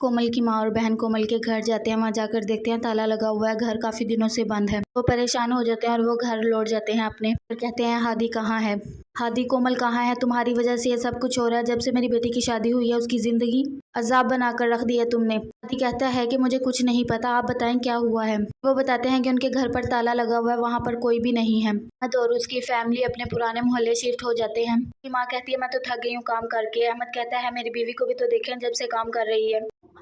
कोमल की माँ और बहन कोमल के घर जाते हैं। वहाँ जाकर देखते हैं ताला लगा हुआ है, घर काफी दिनों से बंद है। वो परेशान हो जाते हैं और वो घर लौट जाते हैं अपने, और कहते हैं हादी कहाँ है। हादी, कोमल कहाँ है, तुम्हारी वजह से ये सब कुछ हो रहा है। जब से मेरी बेटी की शादी हुई है उसकी जिंदगी अजाब बनाकर रख दी है तुमने। हादी कहता है कि मुझे कुछ नहीं पता, आप बताएं क्या हुआ है। वो बताते हैं कि उनके घर पर ताला लगा हुआ है, वहाँ पर कोई भी नहीं है। अहमद और उसकी फैमिली अपने पुराने मोहल्ले शिफ्ट हो जाते हैं। माँ कहती है मैं तो थक गई हूँ काम करके। अहमद कहता है मेरी बीवी को भी तो देखें जब से काम कर रही है।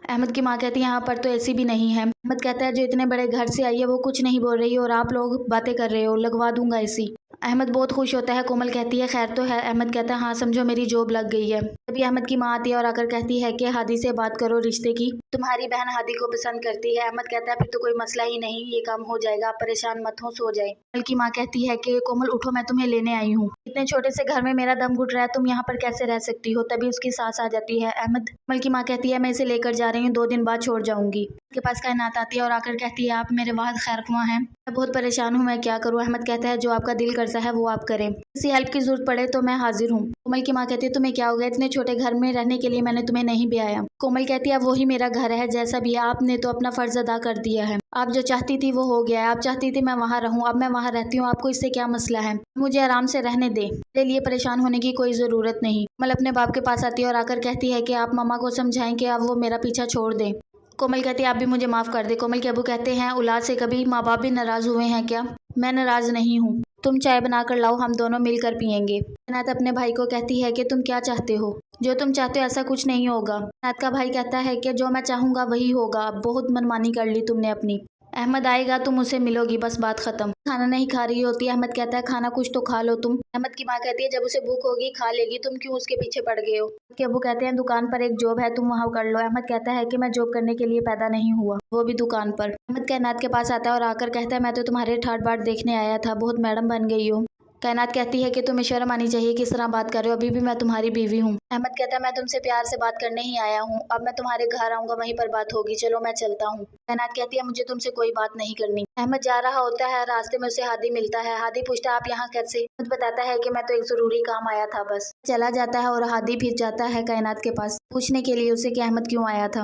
अहमद की माँ कहती है यहाँ पर तो एसी भी नहीं है। अहमद कहता है जो इतने बड़े घर से आई है वो कुछ नहीं बोल रही और आप लोग बातें कर रहे हो, लगवा दूंगा एसी। अहमद बहुत खुश होता है। कोमल कहती है खैर तो है। अहमद कहता है हाँ समझो मेरी जॉब लग गई है। तभी अहमद की माँ आती है और आकर कहती है कि हादी से बात करो रिश्ते की, तुम्हारी बहन हादी को पसंद करती है। अहमद कहता है फिर तो कोई मसला ही नहीं, ये काम हो जाएगा, आप परेशान मत हो, सो जाए। कोमल की माँ कहती है कि कोमल उठो, मैं तुम्हें लेने आई हूँ। इतने छोटे से घर में मेरा दम घुट रहा है, तुम यहाँ पर कैसे रह सकती हो। तभी उसकी सास आ जाती है। कोमल की माँ कहती है मैं इसे लेकर जा रही हूँ, 2 दिन बाद छोड़ जाऊंगी। के पास कायनात आती है और आकर कहती है आप मेरे वाहद खैरख्वाह हैं, मैं बहुत परेशान हूँ, मैं क्या करूँ। अहमद कहता है जो आपका दिल करता है वो आप करें, किसी हेल्प की जरूरत पड़े तो मैं हाजिर हूँ। कोमल की माँ कहती है तुम्हें क्या हो गया, इतने छोटे घर में रहने के लिए मैंने तुम्हें नहीं ब्याया। कोमल कहती है अब वही मेरा घर है, जैसा भी है आपने तो अपना फर्ज अदा कर दिया है, आप जो चाहती थी वो हो गया है। आप चाहती थी मैं वहाँ रहूँ, अब मैं वहाँ रहती हूँ, आपको इससे क्या मसला है, मुझे आराम से रहने दे, मेरे लिए परेशान होने की कोई जरूरत नहीं। कोमल अपने बाप के पास आती है और आकर कहती है कि आप मामा को समझाएं कि अब वो मेरा पीछा छोड़ दे। कोमल कहती है आप भी मुझे माफ कर दे। कोमल के अबू कहते हैं औलाद से कभी माँ बाप भी नाराज हुए हैं क्या। मैं नाराज नहीं हूँ, तुम चाय बनाकर लाओ, हम दोनों मिलकर पियेंगे। कायनात अपने भाई को कहती है कि तुम क्या चाहते हो, जो तुम चाहते हो ऐसा कुछ नहीं होगा। कायनात का भाई कहता है कि जो मैं चाहूंगा वही होगा, बहुत मनमानी कर ली तुमने अपनी। अहमद आएगा तुम उसे मिलोगी, बस बात खत्म। खाना नहीं खा रही होती। अहमद कहता है खाना कुछ तो खा लो तुम। अहमद की माँ कहती है जब उसे भूख होगी खा लेगी, तुम क्यों उसके पीछे पड़ गए हो। के अबू कहते हैं दुकान पर एक जॉब है, तुम वहाँ कर लो। अहमद कहता है कि मैं जॉब करने के लिए पैदा नहीं हुआ, वो भी दुकान पर। अहमद कायनात के पास आता है और आकर कहता है मैं तो तुम्हारे ठाट बाट देखने आया था, बहुत मैडम बन गई हो। कायनात कहती है कि तुम्हें शर्म आनी चाहिए, किस तरह बात कर रहे हो, अभी भी मैं तुम्हारी बीवी हूँ। अहमद कहता है मैं तुमसे प्यार से बात करने ही आया हूँ, अब मैं तुम्हारे घर आऊंगा, वहीं पर बात होगी, चलो मैं चलता हूँ। कायनात कहती है मुझे तुमसे कोई बात नहीं करनी। अहमद जा रहा होता है, रास्ते में उसे हादी मिलता है। हादी पूछता है आप यहाँ कैसे। अहमद बताता है कि मैं तो एक जरूरी काम आया था बस। चला जाता है और हादी फिर जाता है कायनात के पास पूछने के लिए उसे कि अहमद क्यों आया था।